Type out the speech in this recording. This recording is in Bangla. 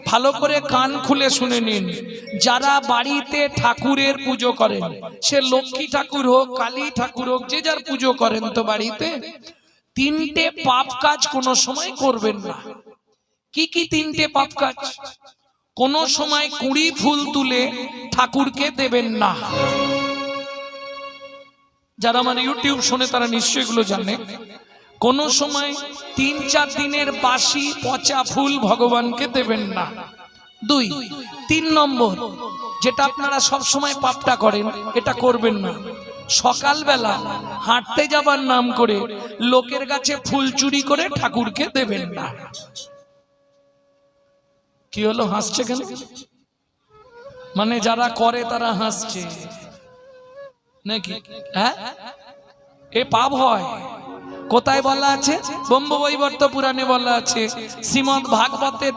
ভালো করে কান খুলে শুনে নিন। যারা বাড়িতে ঠাকুরের পুজো করেন, সে লক্ষ্মী ঠাকুর হোক, কালী ঠাকুর হোক, যে যার পুজো করেন, তো বাড়িতে তিনটে পাপ কাজ কোনো সময় করবেন না। কি কি তিনটে পাপ কাজ? কোন সময় কুড়ি ফুল তুলে ঠাকুরকে দেবেন না। যারা আমার ইউটিউব শুনে তারা নিশ্চয়ই এগুলো জানে। কোন সময় ৩-৪ দিনের বাসি পচা ফুল ভগবানকে দেবেন না। ২, ৩ নম্বর, যেটা আপনারা সব সময় পাপটা করেন, এটা করবেন না। সকালবেলা হাঁটতে যাবার নাম করে লোকের কাছে ফুল চুরি করে ঠাকুরকে দেবেন না। কি হলো, হাসছে কেন? মানে যারা করে তারা হাসছে নাকি? হ্যাঁ, এ পাপ হয়। কোথায় বলা আছে? ব্রহ্মবৈবর্ত পুরাণে বলা আছে, শ্রীমদ্ ভাগবতের